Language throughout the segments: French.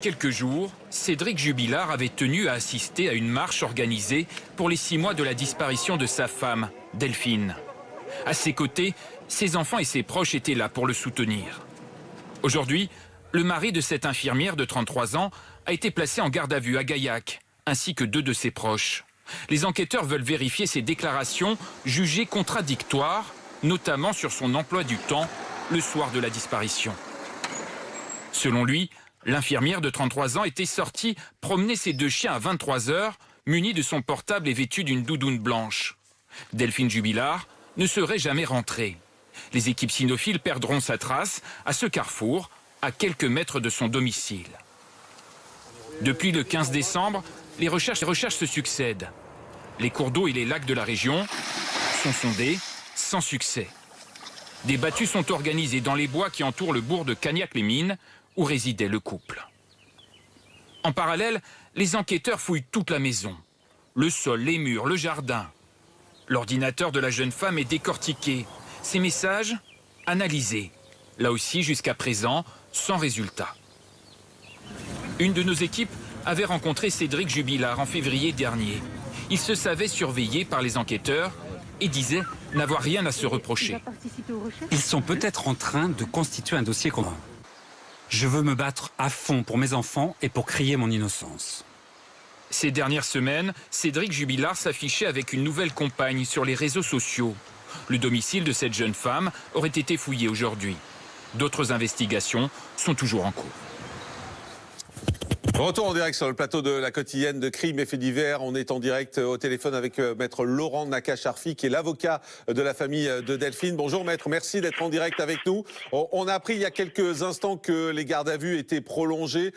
Quelques jours, Cédric Jubilard avait tenu à assister à une marche organisée pour les 6 mois de la disparition de sa femme, Delphine. À ses côtés, ses enfants et ses proches étaient là pour le soutenir. Aujourd'hui, le mari de cette infirmière de 33 ans a été placé en garde à vue à Gaillac, ainsi que 2 de ses proches. Les enquêteurs veulent vérifier ses déclarations jugées contradictoires, notamment sur son emploi du temps le soir de la disparition. Selon lui, l'infirmière de 33 ans était sortie promener ses 2 chiens à 23 h, munie de son portable et vêtue d'une doudoune blanche. Delphine Jubilard ne serait jamais rentrée. Les équipes cynophiles perdront sa trace à ce carrefour, à quelques mètres de son domicile. Depuis le 15 décembre, les recherches se succèdent. Les cours d'eau et les lacs de la région sont sondés sans succès. Des battues sont organisées dans les bois qui entourent le bourg de Cagnac-les-Mines, où résidait le couple. En parallèle, les enquêteurs fouillent toute la maison. Le sol, les murs, le jardin. L'ordinateur de la jeune femme est décortiqué. Ses messages, analysés. Là aussi, jusqu'à présent, sans résultat. Une de nos équipes avait rencontré Cédric Jubilard en février dernier. Il se savait surveillé par les enquêteurs et disait n'avoir rien à se reprocher. Ils sont peut-être en train de constituer un dossier commun. Je veux me battre à fond pour mes enfants et pour crier mon innocence. Ces dernières semaines, Cédric Jubilard s'affichait avec une nouvelle compagne sur les réseaux sociaux. Le domicile de cette jeune femme aurait été fouillé aujourd'hui. D'autres investigations sont toujours en cours. Retour en direct sur le plateau de la quotidienne de Crimes et Faits divers. On est en direct au téléphone avec maître Laurent Nakache-Arfi, qui est l'avocat de la famille de Delphine. Bonjour maître, merci d'être en direct avec nous. On a appris il y a quelques instants que les gardes à vue étaient prolongées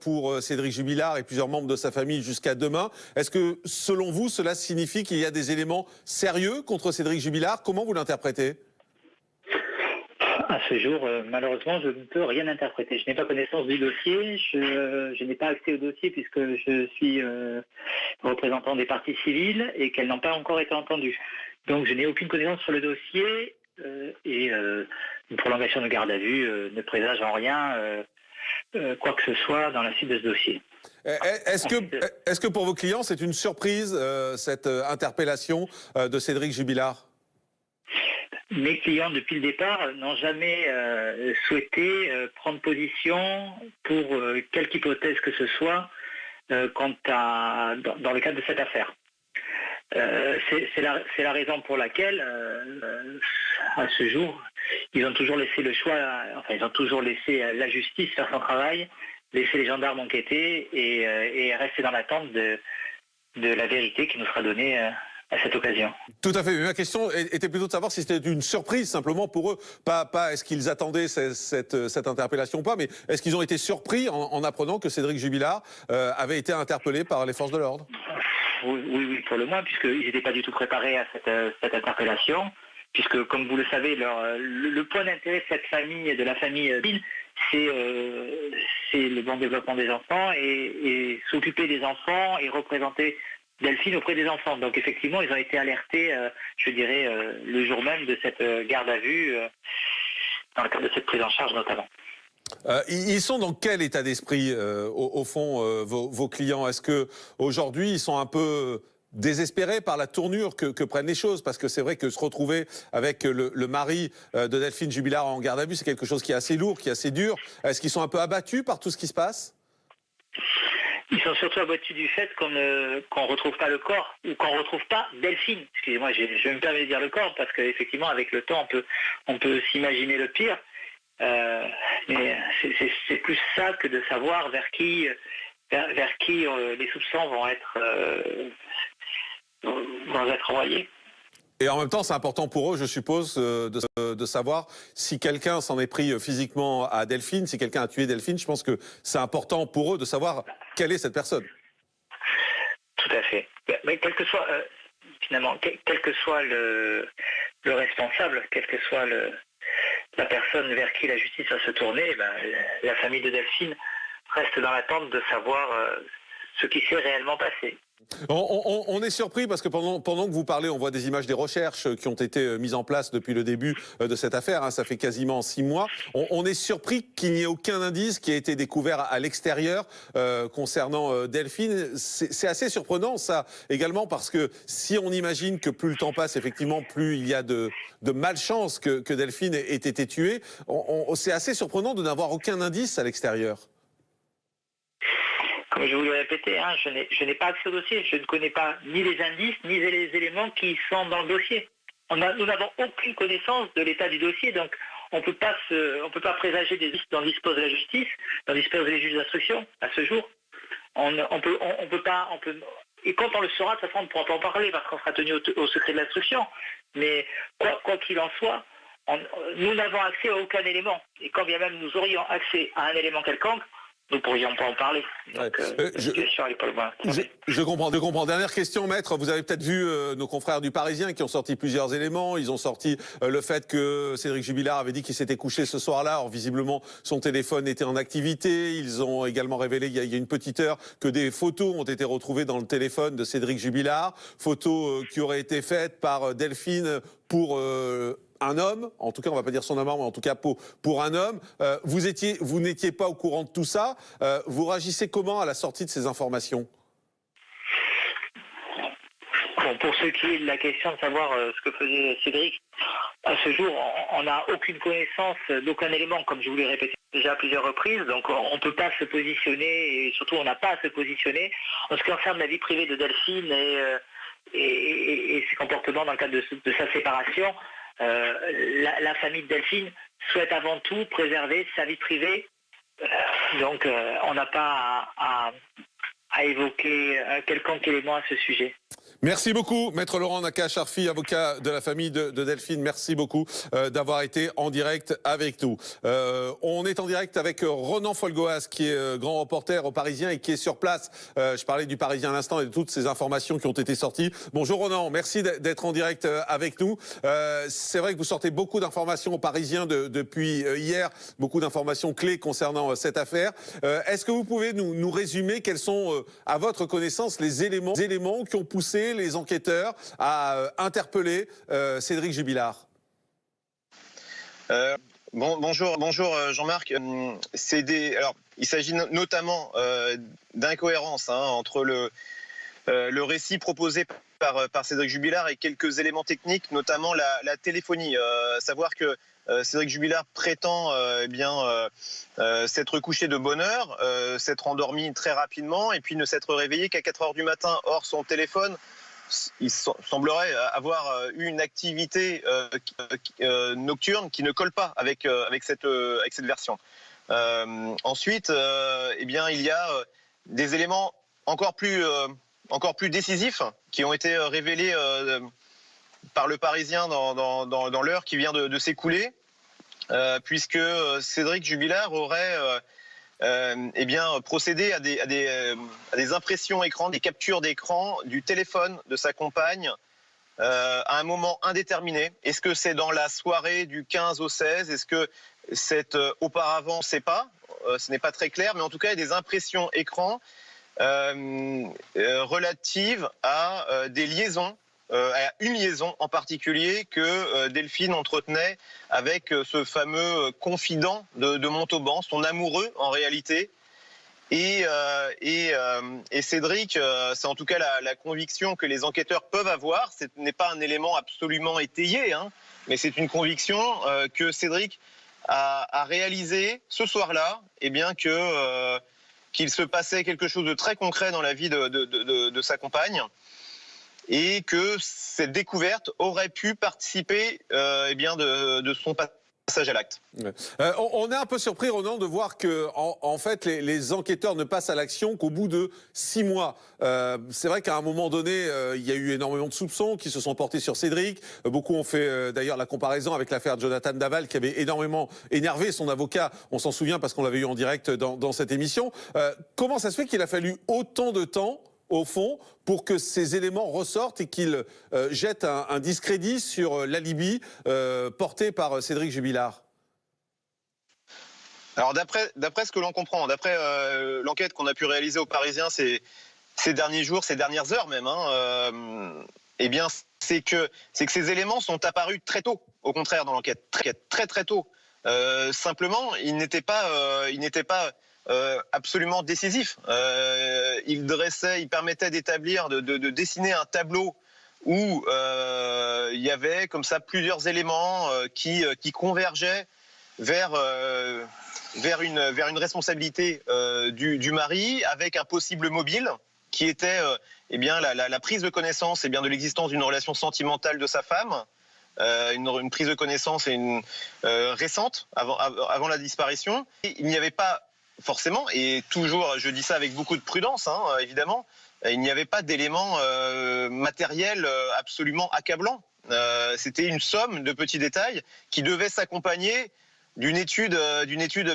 pour Cédric Jubilard et plusieurs membres de sa famille jusqu'à demain. Est-ce que selon vous, cela signifie qu'il y a des éléments sérieux contre Cédric Jubilard? Comment vous l'interprétez ? À ce jour, malheureusement, je ne peux rien interpréter. Je n'ai pas connaissance du dossier, je n'ai pas accès au dossier puisque je suis représentant des parties civiles et qu'elles n'ont pas encore été entendues. Donc je n'ai aucune connaissance sur le dossier et une prolongation de garde à vue ne présage en rien quoi que ce soit dans la suite de ce dossier. Est-ce que pour vos clients, c'est une surprise, cette interpellation de Cédric Jubilard ? Mes clients, depuis le départ, n'ont jamais souhaité prendre position pour quelque hypothèse que ce soit dans le cadre de cette affaire. C'est la raison pour laquelle, à ce jour, ils ont toujours laissé le choix, ils ont toujours laissé la justice faire son travail, laisser les gendarmes enquêter et rester dans l'attente de la vérité qui nous sera donnée à cette occasion. Tout à fait. Ma question était plutôt de savoir si c'était une surprise simplement pour eux. Pas est-ce qu'ils attendaient cette interpellation ou pas, mais est-ce qu'ils ont été surpris en apprenant que Cédric Jubilard avait été interpellé par les forces de l'ordre ? Oui, pour le moins, puisqu'ils n'étaient pas du tout préparés à cette interpellation, puisque, comme vous le savez, le point d'intérêt de la famille Bill, c'est le bon développement des enfants et s'occuper des enfants et représenter Delphine auprès des enfants. Donc effectivement, ils ont été alertés, le jour même de cette garde à vue, dans le cadre de cette prise en charge notamment. Ils sont dans quel état d'esprit, au fond, vos clients ? Est-ce que aujourd'hui ils sont un peu désespérés par la tournure que prennent les choses ? Parce que c'est vrai que se retrouver avec le mari de Delphine Jubilard en garde à vue, c'est quelque chose qui est assez lourd, qui est assez dur. Est-ce qu'ils sont un peu abattus par tout ce qui se passe ? Ils sont surtout abattus du fait qu'on ne retrouve pas le corps ou qu'on ne retrouve pas Delphine. Excusez-moi, je me permets de dire le corps parce qu'effectivement, avec le temps, on peut s'imaginer le pire. Mais c'est plus ça que de savoir vers qui les soupçons vont être envoyés. Et en même temps, c'est important pour eux, je suppose, de savoir si quelqu'un s'en est pris physiquement à Delphine, si quelqu'un a tué Delphine. Je pense que c'est important pour eux de savoir quelle est cette personne. Tout à fait. Mais quel que soit, quel que soit le responsable, quelle que soit la personne vers qui la justice va se tourner, la famille de Delphine reste dans l'attente de savoir ce qui s'est réellement passé. On est surpris parce que pendant que vous parlez, on voit des images des recherches qui ont été mises en place depuis le début de cette affaire. Hein, ça fait quasiment 6 mois. On est surpris qu'il n'y ait aucun indice qui ait été découvert à l'extérieur concernant Delphine. C'est assez surprenant ça également parce que si on imagine que plus le temps passe, effectivement, plus il y a de malchance que Delphine ait été tuée, c'est assez surprenant de n'avoir aucun indice à l'extérieur. Comme je vous l'ai répété, hein, je n'ai pas accès au dossier. Je ne connais pas ni les indices, ni les éléments qui sont dans le dossier. Nous n'avons aucune connaissance de l'état du dossier, donc on ne peut pas présager des risques dont dispose la justice, dont disposent les juges d'instruction à ce jour. Et quand on le saura, de toute façon, on ne pourra pas en parler parce qu'on sera tenu au secret de l'instruction. Mais quoi qu'il en soit, nous n'avons accès à aucun élément. Et quand bien même nous aurions accès à un élément quelconque, nous ne pourrions pas en parler. Donc, la situation n'est pas loin. Je comprends. Dernière question, maître. Vous avez peut-être vu nos confrères du Parisien qui ont sorti plusieurs éléments. Ils ont sorti le fait que Cédric Jubilard avait dit qu'il s'était couché ce soir-là. Or, visiblement, son téléphone était en activité. Ils ont également révélé, il y a une petite heure, que des photos ont été retrouvées dans le téléphone de Cédric Jubilard. Photos qui auraient été faites par Delphine pour... un homme, en tout cas on va pas dire son amant, mais en tout cas pour un homme. Vous n'étiez pas au courant de tout ça. Vous réagissez comment à la sortie de ces informations? Bon, pour ce qui est de la question de savoir ce que faisait Cédric, à ce jour, on n'a aucune connaissance d'aucun élément, comme je vous l'ai répété déjà à plusieurs reprises, donc on ne peut pas se positionner, et surtout on n'a pas à se positionner en ce qui concerne la vie privée de Delphine et ses comportements dans le cadre de sa séparation. La famille de Delphine souhaite avant tout préserver sa vie privée, donc on n'a pas à évoquer un quelconque élément à ce sujet. Merci beaucoup, Maître Laurent Nakache-Arfi, avocat de la famille de Delphine. Merci beaucoup d'avoir été en direct avec nous. On est en direct avec Ronan Folgoas, qui est grand reporter au Parisien et qui est sur place. Je parlais du Parisien à l'instant et de toutes ces informations qui ont été sorties. Bonjour Ronan, merci d'être en direct avec nous. C'est vrai que vous sortez beaucoup d'informations au Parisien depuis hier, beaucoup d'informations clés concernant cette affaire. Est-ce que vous pouvez nous résumer quels sont, à votre connaissance, les éléments qui ont poussé les enquêteurs à interpeller Cédric Jubilard? Bonjour Jean-Marc. Alors, il s'agit notamment d'incohérences entre le récit proposé par Cédric Jubilard et quelques éléments techniques, notamment la téléphonie. Savoir que Cédric Jubilard prétend s'être couché de bonne heure, s'être endormi très rapidement et puis ne s'être réveillé qu'à 4 heures du matin. Or, son téléphone, il semblerait avoir eu une activité nocturne qui ne colle pas avec cette version. Ensuite, il y a des éléments encore plus décisifs qui ont été révélés par le Parisien dans l'heure qui vient de s'écouler, puisque Cédric Jubilard aurait procédé à des impressions écran, des captures d'écran du téléphone de sa compagne à un moment indéterminé. Est-ce que c'est dans la soirée du 15 au 16? Est-ce que c'est auparavant? On ne sait pas. Ce n'est pas très clair, mais en tout cas, il y a des impressions écran relatives à des liaisons, à une liaison en particulier que Delphine entretenait avec ce fameux confident de Montauban, son amoureux en réalité. Et Cédric, c'est en tout cas la conviction que les enquêteurs peuvent avoir. Ce n'est pas un élément absolument étayé, mais c'est une conviction que Cédric a réalisé ce soir-là, qu'il se passait quelque chose de très concret dans la vie de sa compagne, et que cette découverte aurait pu participer de son passage à l'acte. On est un peu surpris, Ronan, de voir que en fait les enquêteurs ne passent à l'action qu'au bout de 6 mois. C'est vrai qu'à un moment donné, il y a eu énormément de soupçons qui se sont portés sur Cédric. Beaucoup ont fait d'ailleurs la comparaison avec l'affaire Jonathan Daval, qui avait énormément énervé son avocat. On s'en souvient parce qu'on l'avait eu en direct dans cette émission. Comment ça se fait qu'il a fallu autant de temps, au fond, pour que ces éléments ressortent et qu'ils jettent un discrédit sur l'alibi porté par Cédric Jubilard? Alors d'après ce que l'on comprend, d'après l'enquête qu'on a pu réaliser au Parisien, ces derniers jours, ces dernières heures même, eh bien, c'est que ces éléments sont apparus très tôt, au contraire, dans l'enquête, très tôt. Simplement, ils n'étaient pas absolument décisifs. Ils permettaient d'établir, de dessiner un tableau où il y avait comme ça plusieurs éléments qui convergeaient vers une responsabilité du mari, avec un possible mobile qui était la prise de connaissance de l'existence d'une relation sentimentale de sa femme, une prise de connaissance récente avant la disparition. Et il n'y avait pas forcément, et toujours je dis ça avec beaucoup de prudence évidemment, il n'y avait pas d'éléments matériels absolument accablants. C'était une somme de petits détails qui devaient s'accompagner d'une étude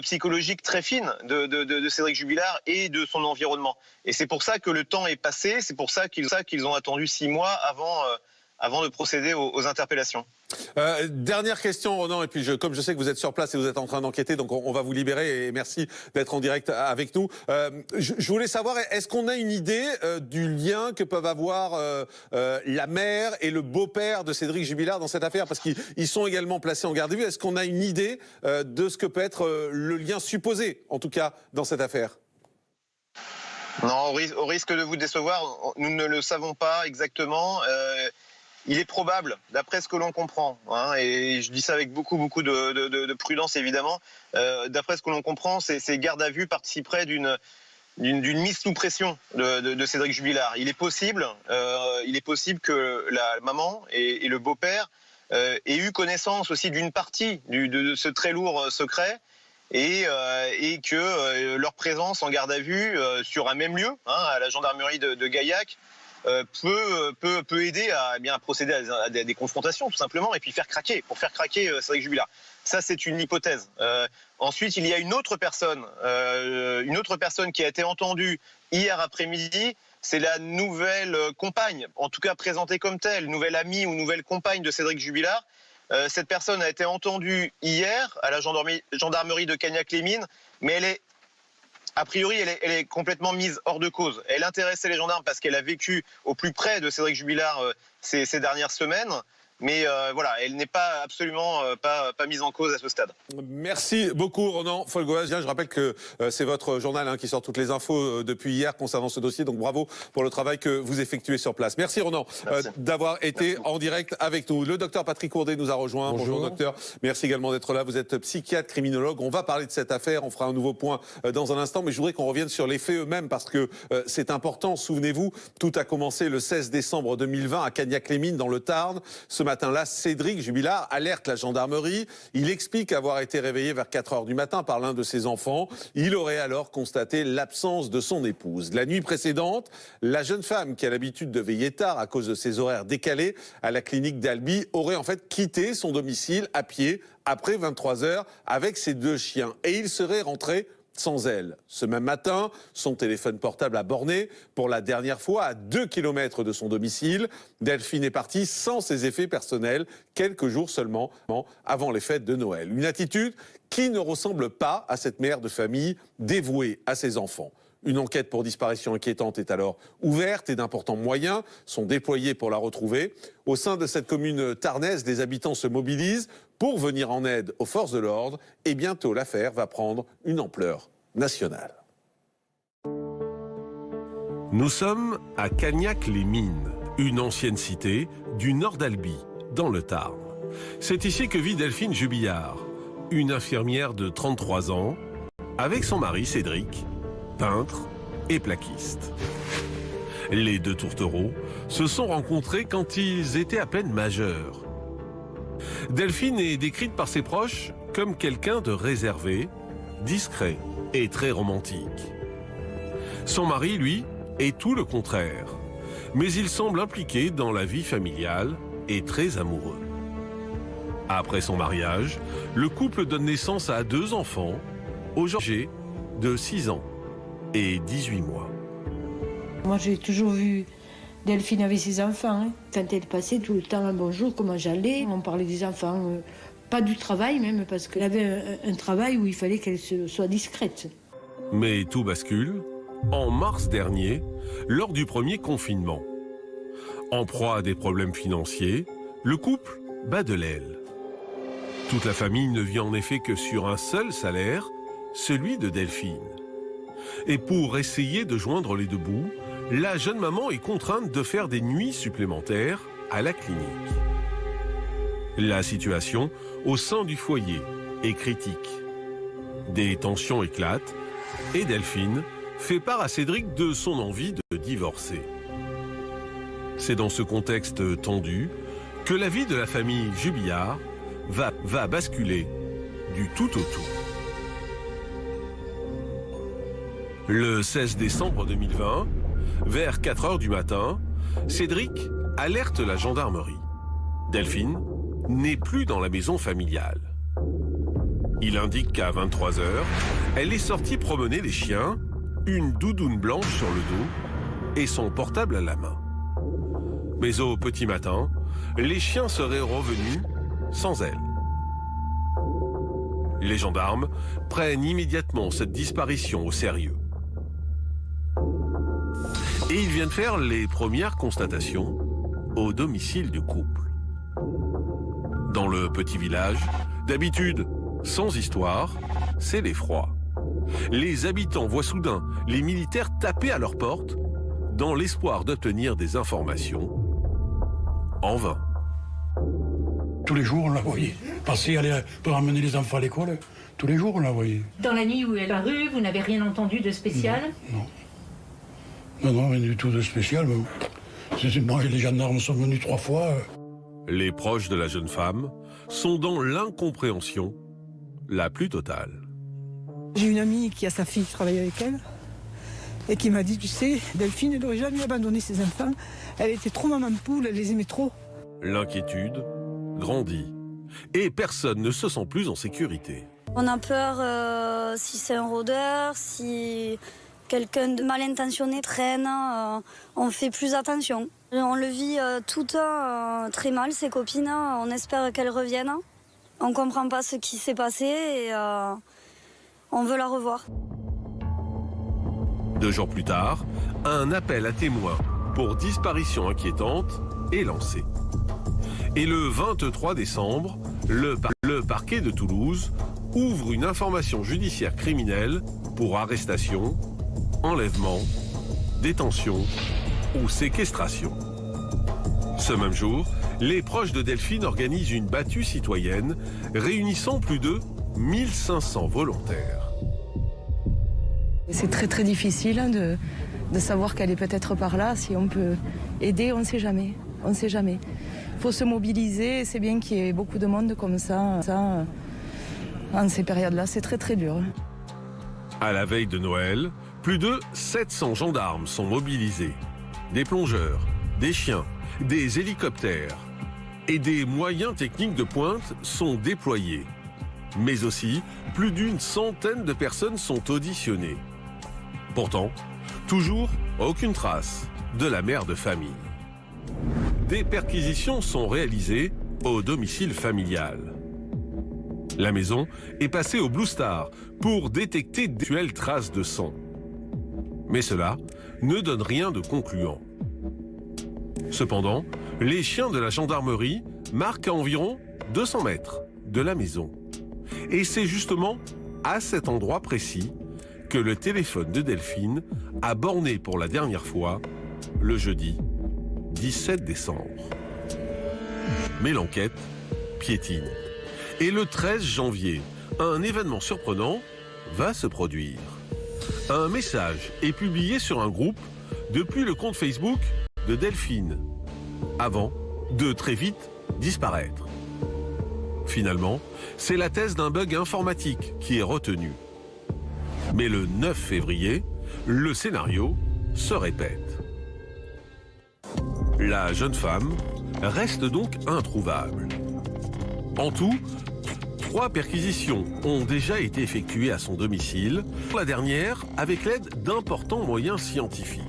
psychologique très fine de Cédric Jubilard et de son environnement. Et c'est pour ça que le temps est passé, c'est pour ça qu'ils ont attendu 6 mois avant de procéder aux interpellations. Dernière question, Ronan, et puis comme je sais que vous êtes sur place et vous êtes en train d'enquêter, donc on va vous libérer, et merci d'être en direct avec nous. Je voulais savoir, est-ce qu'on a une idée du lien que peuvent avoir la mère et le beau-père de Cédric Jubilard dans cette affaire, parce qu'ils sont également placés en garde à vue. Est-ce qu'on a une idée de ce que peut être le lien supposé, en tout cas, dans cette affaire? Non, au risque de vous décevoir, nous ne le savons pas exactement. Il est probable, d'après ce que l'on comprend, et je dis ça avec beaucoup de prudence évidemment, d'après ce que l'on comprend, ces gardes à vue participeraient d'une mise sous pression de Cédric Jubilard. Il est possible que la maman et le beau-père aient eu connaissance aussi d'une partie de ce très lourd secret, et que leur présence en garde à vue sur un même lieu, à la gendarmerie de Gaillac, peut aider à procéder à des confrontations tout simplement, et puis faire craquer Cédric Jubilard. Ça, c'est une hypothèse. Ensuite, il y a une autre personne qui a été entendue hier après-midi. C'est la nouvelle compagne, en tout cas présentée comme telle, nouvelle amie ou nouvelle compagne de Cédric Jubilard. Cette personne a été entendue hier à la gendarmerie de Cagnac-les-Mines, mais a priori, elle est complètement mise hors de cause. Elle intéressait les gendarmes parce qu'elle a vécu au plus près de Cédric Jubilard ces dernières semaines. Mais voilà, elle n'est pas absolument pas mise en cause à ce stade. Merci beaucoup, Ronan Folgoas. Je rappelle que c'est votre journal qui sort toutes les infos depuis hier concernant ce dossier. Donc bravo pour le travail que vous effectuez sur place. Merci, Ronan, d'avoir été en direct avec nous. Le docteur Patrick Courdet nous a rejoint. Bonjour, docteur. Merci également d'être là. Vous êtes psychiatre, criminologue. On va parler de cette affaire. On fera un nouveau point dans un instant. Mais je voudrais qu'on revienne sur les faits eux-mêmes parce que c'est important. Souvenez-vous, tout a commencé le 16 décembre 2020 à Cagnac-les-Mines dans le Tarn. Ce matin-là, Cédric Jubilard alerte la gendarmerie. Il explique avoir été réveillé vers 4 heures du matin par l'un de ses enfants. Il aurait alors constaté l'absence de son épouse. La nuit précédente, la jeune femme qui a l'habitude de veiller tard à cause de ses horaires décalés à la clinique d'Albi aurait en fait quitté son domicile à pied après 23 heures avec ses 2 chiens. Et il serait rentré sans elle. Ce même matin, son téléphone portable a borné pour la dernière fois à 2 km de son domicile. Delphine est partie sans ses effets personnels, quelques jours seulement avant les fêtes de Noël. Une attitude qui ne ressemble pas à cette mère de famille dévouée à ses enfants. Une enquête pour disparition inquiétante est alors ouverte et d'importants moyens sont déployés pour la retrouver. Au sein de cette commune tarnaise, des habitants se mobilisent pour venir en aide aux forces de l'ordre et bientôt l'affaire va prendre une ampleur nationale. Nous sommes à Cagnac-les-Mines, une ancienne cité du nord d'Albi, dans le Tarn. C'est ici que vit Delphine Jubilard, une infirmière de 33 ans, avec son mari Cédric, peintre et plaquiste. Les 2 tourtereaux se sont rencontrés quand ils étaient à peine majeurs. Delphine est décrite par ses proches comme quelqu'un de réservé, discret et très romantique. Son mari, lui, est tout le contraire, mais il semble impliqué dans la vie familiale et très amoureux. Après son mariage, le couple donne naissance à 2 enfants, aujourd'hui de 6 ans et 18 mois. Moi, j'ai toujours vu Delphine avec ses enfants. Quand elle passait tout le temps un bonjour, comment j'allais. On parlait des enfants, pas du travail même, parce qu'elle avait un travail où il fallait qu'elle soit discrète. Mais tout bascule en mars dernier, lors du premier confinement. En proie à des problèmes financiers, le couple bat de l'aile. Toute la famille ne vit en effet que sur un seul salaire, celui de Delphine. Et pour essayer de joindre les deux bouts, la jeune maman est contrainte de faire des nuits supplémentaires à la clinique. La situation au sein du foyer est critique. Des tensions éclatent et Delphine fait part à Cédric de son envie de divorcer. C'est dans ce contexte tendu que la vie de la famille Jubillard va basculer du tout au tout. Le 16 décembre 2020, vers 4 h du matin, Cédric alerte la gendarmerie. Delphine n'est plus dans la maison familiale. Il indique qu'à 23 h, elle est sortie promener les chiens, une doudoune blanche sur le dos et son portable à la main. Mais au petit matin, les chiens seraient revenus sans elle. Les gendarmes prennent immédiatement cette disparition au sérieux. Et ils viennent faire les premières constatations au domicile du couple. Dans le petit village, d'habitude sans histoire, c'est l'effroi. Les habitants voient soudain les militaires taper à leur porte dans l'espoir d'obtenir des informations. En vain. Tous les jours, on la voyait passer, aller pour ramener les enfants à l'école. Tous les jours, on la voyait. Dans la nuit où elle est apparue, vous n'avez rien entendu de spécial? Non, rien du tout de spécial. Moi, les gendarmes sont venus 3 fois. Les proches de la jeune femme sont dans l'incompréhension la plus totale. J'ai une amie qui a sa fille qui travaille avec elle et qui m'a dit, tu sais, Delphine, elle n'aurait jamais abandonné ses enfants. Elle était trop maman poule, elle les aimait trop. L'inquiétude grandit et personne ne se sent plus en sécurité. On a peur si c'est un rôdeur, si quelqu'un de mal intentionné traîne, on fait plus attention. On le vit toutes très mal, ses copines, on espère qu'elles reviennent. On ne comprend pas ce qui s'est passé et on veut la revoir. 2 jours plus tard, un appel à témoins pour disparition inquiétante est lancé. Et le 23 décembre, le parquet de Toulouse ouvre une information judiciaire criminelle pour arrestation, enlèvement, détention ou séquestration. Ce même jour, les proches de Delphine organisent une battue citoyenne réunissant plus de 1500 volontaires. C'est très très difficile de savoir qu'elle est peut-être par là. Si on peut aider, on ne sait jamais. On ne sait jamais. Il faut se mobiliser. C'est bien qu'il y ait beaucoup de monde comme ça en ces périodes-là. C'est très très dur. À la veille de Noël, plus de 700 gendarmes sont mobilisés. Des plongeurs, des chiens, des hélicoptères et des moyens techniques de pointe sont déployés. Mais aussi, plus d'une centaine de personnes sont auditionnées. Pourtant, toujours aucune trace de la mère de famille. Des perquisitions sont réalisées au domicile familial. La maison est passée au Blue Star pour détecter d'éventuelles traces de sang. Mais cela ne donne rien de concluant. Cependant, les chiens de la gendarmerie marquent à environ 200 mètres de la maison. Et c'est justement à cet endroit précis que le téléphone de Delphine a borné pour la dernière fois le jeudi 17 décembre. Mais l'enquête piétine. Et le 13 janvier, un événement surprenant va se produire. Un message est publié sur un groupe depuis le compte Facebook de Delphine, avant de très vite disparaître. Finalement, c'est la thèse d'un bug informatique qui est retenue. Mais le 9 février, le scénario se répète. La jeune femme reste donc introuvable. En tout, 3 perquisitions ont déjà été effectuées à son domicile, la dernière avec l'aide d'importants moyens scientifiques.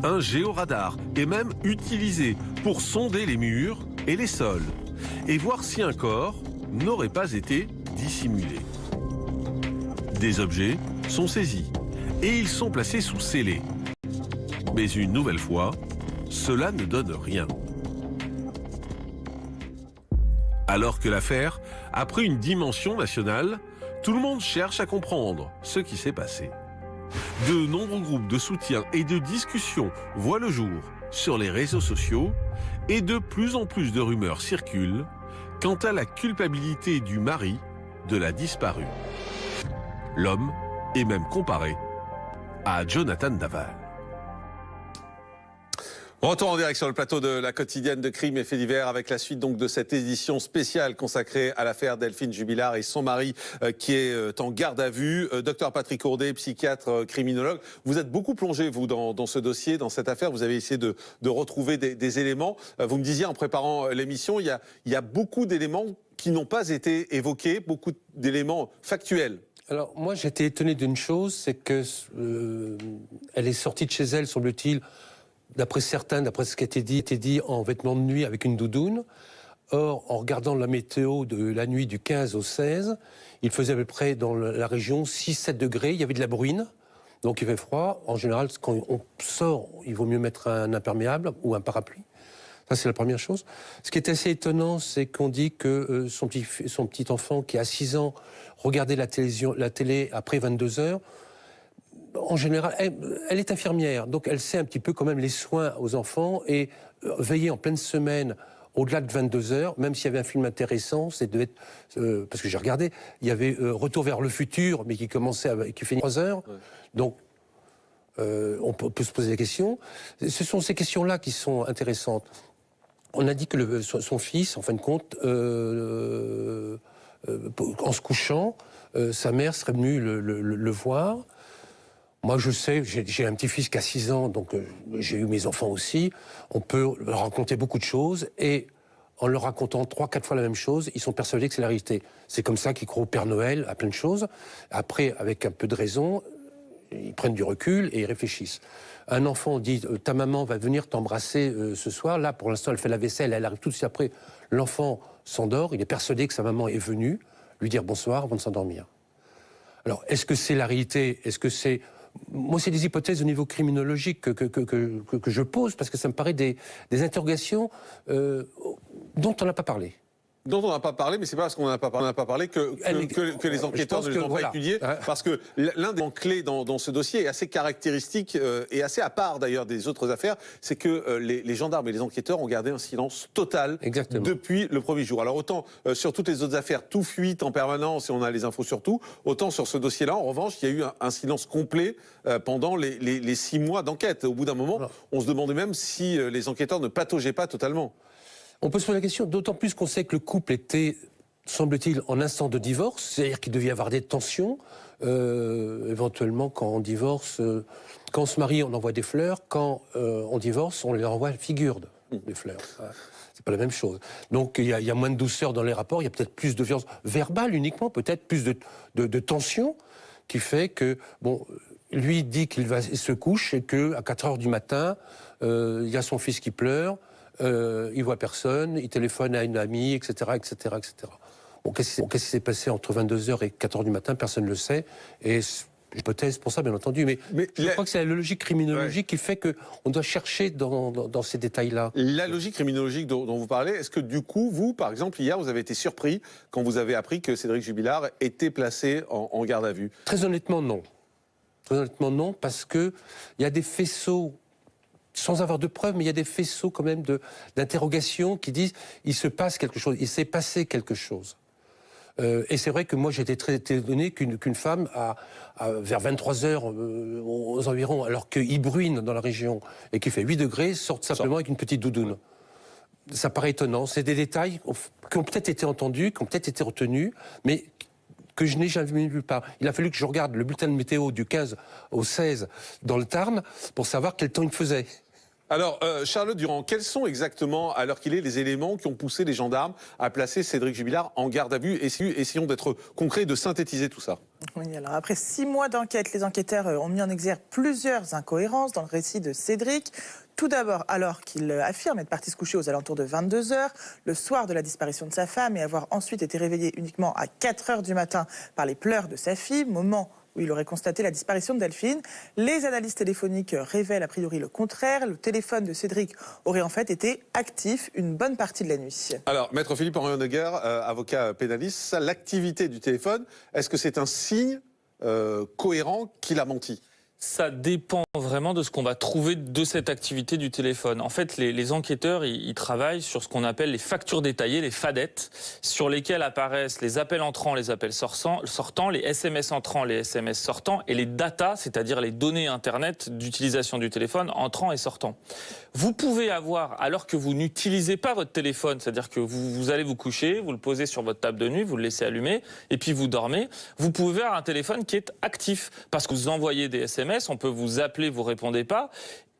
Un géoradar est même utilisé pour sonder les murs et les sols et voir si un corps n'aurait pas été dissimulé. Des objets sont saisis et ils sont placés sous scellé. Mais une nouvelle fois, cela ne donne rien. Alors que l'affaire a pris une dimension nationale, tout le monde cherche à comprendre ce qui s'est passé. De nombreux groupes de soutien et de discussion voient le jour sur les réseaux sociaux et de plus en plus de rumeurs circulent quant à la culpabilité du mari de la disparue. L'homme est même comparé à Jonathan Daval. Retour en direct sur le plateau de la quotidienne de Crimes et Faits divers avec la suite donc de cette édition spéciale consacrée à l'affaire Delphine Jubilard et son mari qui est en garde à vue. Docteur Patrick Ourdet, psychiatre criminologue, vous êtes beaucoup plongé vous dans ce dossier, dans cette affaire. Vous avez essayé de retrouver des éléments. Vous me disiez en préparant l'émission, il y a beaucoup d'éléments qui n'ont pas été évoqués, beaucoup d'éléments factuels. Alors moi j'étais étonné d'une chose, c'est que elle est sortie de chez elle, semble-t-il, d'après certains, d'après ce qui a été dit en vêtements de nuit avec une doudoune. Or, en regardant la météo de la nuit du 15 au 16, il faisait à peu près dans la région 6-7 degrés, il y avait de la bruine, donc il fait froid. En général, quand on sort, il vaut mieux mettre un imperméable ou un parapluie. Ça, c'est la première chose. Ce qui est assez étonnant, c'est qu'on dit que son petit enfant, qui a 6 ans, regardait la télé après 22 heures. En général, elle est infirmière, donc elle sait un petit peu quand même les soins aux enfants et veiller en pleine semaine au-delà de 22 heures, même s'il y avait un film intéressant, c'est de être, parce que j'ai regardé, il y avait Retour vers le futur, mais qui commençait, qui fait 3 heures, ouais. Donc on peut se poser des questions. Ce sont ces questions-là qui sont intéressantes. On a dit que son fils, en fin de compte, en se couchant, sa mère serait venue le voir. Moi, je sais, j'ai un petit-fils qui a 6 ans, donc j'ai eu mes enfants aussi. On peut leur raconter beaucoup de choses, et en leur racontant 3-4 fois la même chose, ils sont persuadés que c'est la réalité. C'est comme ça qu'ils croient au Père Noël, à plein de choses. Après, avec un peu de raison, ils prennent du recul et ils réfléchissent. Un enfant dit « ta maman va venir t'embrasser ce soir ». Là, pour l'instant, elle fait la vaisselle, elle arrive tout de suite après. L'enfant s'endort, il est persuadé que sa maman est venue lui dire bonsoir avant de s'endormir. Alors, est-ce que c'est la réalité? Est-ce que c'est... Moi, c'est des hypothèses au niveau criminologique que je pose, parce que ça me paraît des interrogations dont on n'a pas parlé. Dont on n'a pas parlé, mais c'est pas parce qu'on n'en a pas parlé que les enquêteurs ne les ont pas étudiés, parce que l'un des clés dans ce dossier est assez caractéristique et assez à part d'ailleurs des autres affaires, c'est que les gendarmes et les enquêteurs ont gardé un silence total. Exactement. Depuis le premier jour. Alors autant sur toutes les autres affaires, tout fuite en permanence et on a les infos sur tout, autant sur ce dossier-là, en revanche, il y a eu un silence complet pendant les 6 mois d'enquête. Au bout d'un moment, on se demandait même si les enquêteurs ne pataugeaient pas totalement. On peut se poser la question, d'autant plus qu'on sait que le couple était, semble-t-il, en instant de divorce, c'est-à-dire qu'il devait y avoir des tensions. Éventuellement, quand on divorce, quand on se marie, on envoie des fleurs. Quand on divorce, on leur envoie la figure des fleurs. C'est pas la même chose. Donc il y a moins de douceur dans les rapports, il y a peut-être plus de violence verbale uniquement, peut-être plus de tension, qui fait que, bon, lui dit qu'il se couche et qu'à 4 heures du matin, il y a son fils qui pleure. Il voit personne, il téléphone à une amie, etc., etc., etc. Bon, qu'est-ce qui s'est passé entre 22h et 4h du matin, personne ne le sait, et hypothèse pour ça, bien entendu, mais je crois que c'est la logique criminologique qui fait qu'on doit chercher dans ces détails-là. La logique criminologique dont vous parlez, est-ce que du coup, vous, par exemple, hier, vous avez été surpris quand vous avez appris que Cédric Jubilard était placé en garde à vue? Très honnêtement, non. Très honnêtement, non, parce qu'il y a des faisceaux, sans avoir de preuves, mais il y a des faisceaux quand même d'interrogations qui disent il se passe quelque chose, il s'est passé quelque chose. Et c'est vrai que moi j'étais très étonné qu'une femme, vers 23h aux environs, alors qu'il bruine dans la région et qu'il fait 8 degrés, sorte simplement avec une petite doudoune. Ça paraît étonnant. C'est des détails qui ont peut-être été entendus, qui ont peut-être été retenus, mais que je n'ai jamais vu pas. Il a fallu que je regarde le bulletin de météo du 15 au 16 dans le Tarn pour savoir quel temps il faisait. Alors, Charlotte Durand, quels sont exactement, à l'heure qu'il est, les éléments qui ont poussé les gendarmes à placer Cédric Jubilard en garde à vue? Essayons d'être concrets, de synthétiser tout ça. Oui, alors après 6 mois d'enquête, les enquêteurs ont mis en exergue plusieurs incohérences dans le récit de Cédric. Tout d'abord, alors qu'il affirme être parti se coucher aux alentours de 22h, le soir de la disparition de sa femme, et avoir ensuite été réveillé uniquement à 4h du matin par les pleurs de sa fille, moment où il aurait constaté la disparition de Delphine. Les analyses téléphoniques révèlent a priori le contraire. Le téléphone de Cédric aurait en fait été actif une bonne partie de la nuit. Alors, Maître Philippe-Henri Honegger, avocat pénaliste, l'activité du téléphone, est-ce que c'est un signe cohérent qu'il a menti ? Ça dépend vraiment de ce qu'on va trouver de cette activité du téléphone. En fait, les enquêteurs, ils travaillent sur ce qu'on appelle les factures détaillées, les FADET, sur lesquelles apparaissent les appels entrants, les appels sortants, les SMS entrants, les SMS sortants, et les data, c'est-à-dire les données Internet d'utilisation du téléphone entrant et sortant. Vous pouvez avoir, alors que vous n'utilisez pas votre téléphone, c'est-à-dire que vous allez vous coucher, vous le posez sur votre table de nuit, vous le laissez allumer, et puis vous dormez, vous pouvez avoir un téléphone qui est actif, parce que vous envoyez des SMS, on peut vous appeler, vous répondez pas.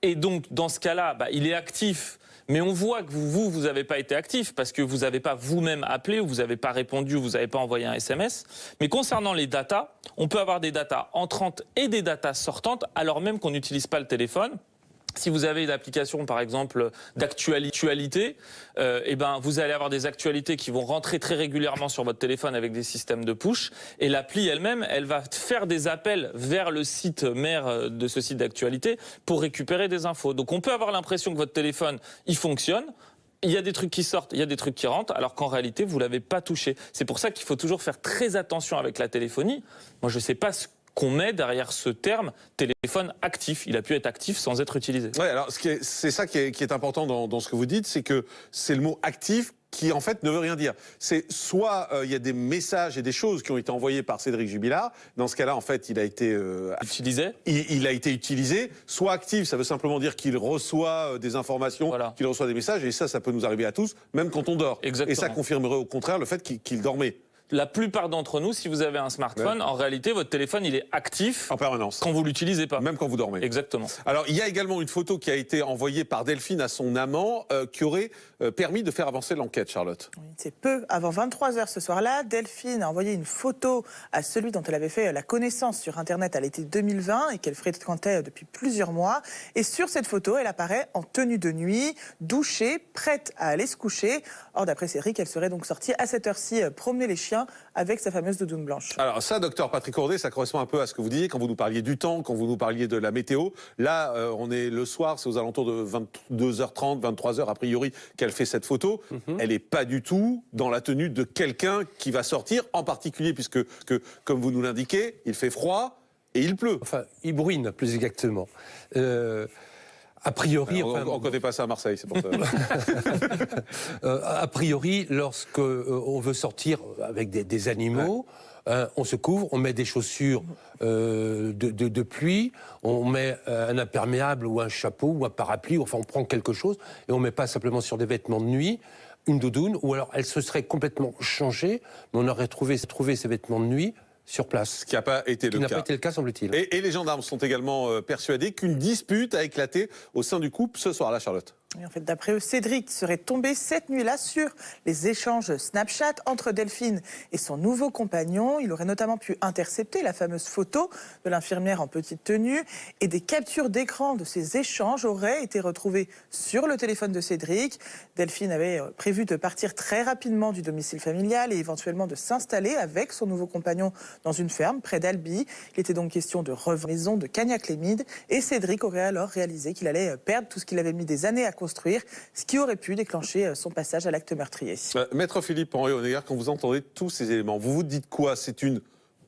Et donc, dans ce cas-là, il est actif. Mais on voit que vous n'avez pas été actif parce que vous n'avez pas vous-même appelé ou vous n'avez pas répondu ou vous n'avez pas envoyé un SMS. Mais concernant les datas, on peut avoir des datas entrantes et des datas sortantes alors même qu'on n'utilise pas le téléphone. Si vous avez une application, par exemple, d'actualité, vous allez avoir des actualités qui vont rentrer très régulièrement sur votre téléphone avec des systèmes de push. Et l'appli elle-même, elle va faire des appels vers le site mère de ce site d'actualité pour récupérer des infos. Donc on peut avoir l'impression que votre téléphone, il fonctionne. Il y a des trucs qui sortent, il y a des trucs qui rentrent, alors qu'en réalité, vous ne l'avez pas touché. C'est pour ça qu'il faut toujours faire très attention avec la téléphonie. Moi, je ne sais pas ce qu'on met derrière ce terme téléphone actif. Il a pu être actif sans être utilisé. Ouais, alors c'est ça qui est important dans ce que vous dites, c'est que c'est le mot actif qui en fait ne veut rien dire. C'est soit il y a des messages et des choses qui ont été envoyés par Cédric Jubilard. Dans ce cas-là, en fait, il a été utilisé. Il a été utilisé. Soit actif, ça veut simplement dire qu'il reçoit des informations, qu'il reçoit des messages, et ça peut nous arriver à tous, même quand on dort. Exactement. Et ça confirmerait au contraire le fait qu'il dormait. La plupart d'entre nous, si vous avez un smartphone, en réalité, votre téléphone, il est actif en permanence quand vous l'utilisez pas. Même quand vous dormez. Exactement. Alors, il y a également une photo qui a été envoyée par Delphine à son amant qui aurait permis de faire avancer l'enquête, Charlotte. Oui, c'est peu avant 23h ce soir-là. Delphine a envoyé une photo à celui dont elle avait fait la connaissance sur Internet à l'été 2020 et qu'elle fréquentait depuis plusieurs mois. Et sur cette photo, elle apparaît en tenue de nuit, douchée, prête à aller se coucher. Or, d'après Cédric, elle serait donc sortie à cette heure-ci promener les chiens avec sa fameuse doudoune blanche. Alors ça, docteur Patrick Ourdet, ça correspond un peu à ce que vous disiez quand vous nous parliez du temps, quand vous nous parliez de la météo. Là, on est le soir, c'est aux alentours de 22h30, 23h a priori qu'elle fait cette photo. Elle n'est pas du tout dans la tenue de quelqu'un qui va sortir, en particulier puisque, comme vous nous l'indiquez, il fait froid et il pleut. Enfin, il bruine, plus exactement. A priori... on ne connaît pas ça à Marseille, c'est pour ça. A priori, lorsque on veut sortir avec des animaux, on se couvre, on met des chaussures de pluie, on met un imperméable ou un chapeau ou un parapluie, enfin on prend quelque chose et on ne met pas simplement sur des vêtements de nuit une doudoune, ou alors elle se serait complètement changée, mais on aurait trouvé ces vêtements de nuit sur place. Ce qui n'a pas été le cas. Qui n'a pas été le cas, semble-t-il. Et les gendarmes sont également persuadés qu'une dispute a éclaté au sein du couple ce soir-là, Charlotte. Et en fait, d'après eux, Cédric serait tombé cette nuit-là sur les échanges Snapchat entre Delphine et son nouveau compagnon. Il aurait notamment pu intercepter la fameuse photo de l'infirmière en petite tenue. Et des captures d'écran de ces échanges auraient été retrouvées sur le téléphone de Cédric. Delphine avait prévu de partir très rapidement du domicile familial et éventuellement de s'installer avec son nouveau compagnon dans une ferme près d'Albi. Il était donc question de revenir à la maison de Cagnac-les-Mines. Et Cédric aurait alors réalisé qu'il allait perdre tout ce qu'il avait mis des années à construire, ce qui aurait pu déclencher son passage à l'acte meurtrier. Maître Philippe-Henri Honegger, quand vous entendez tous ces éléments, vous vous dites quoi? C'est une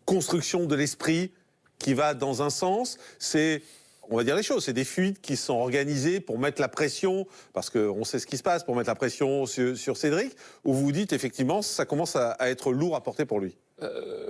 construction de l'esprit qui va dans un sens, c'est, on va dire les choses, c'est des fuites qui sont organisées pour mettre la pression, parce qu'on sait ce qui se passe, pour mettre la pression sur Cédric, ou vous vous dites effectivement ça commence à être lourd à porter pour lui?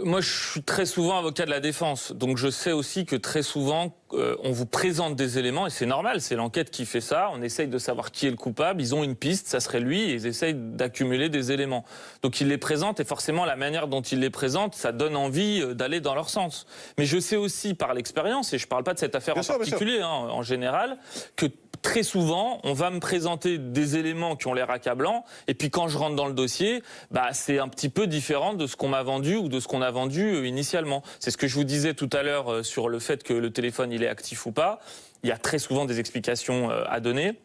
Moi, je suis très souvent avocat de la défense, donc je sais aussi que très souvent, on vous présente des éléments, et c'est normal, c'est l'enquête qui fait ça, on essaye de savoir qui est le coupable, ils ont une piste, ça serait lui, et ils essayent d'accumuler des éléments. Donc ils les présentent, et forcément la manière dont ils les présentent, ça donne envie d'aller dans leur sens. Mais je sais aussi par l'expérience, et je ne parle pas de cette affaire en particulier, en général, que très souvent, on va me présenter des éléments qui ont l'air accablants, et puis quand je rentre dans le dossier, c'est un petit peu différent de ce qu'on m'a vendu ou de ce qu'on a vendu initialement. C'est ce que je vous disais tout à l'heure sur le fait que le téléphone il est actif ou pas. Il y a très souvent des explications à donner.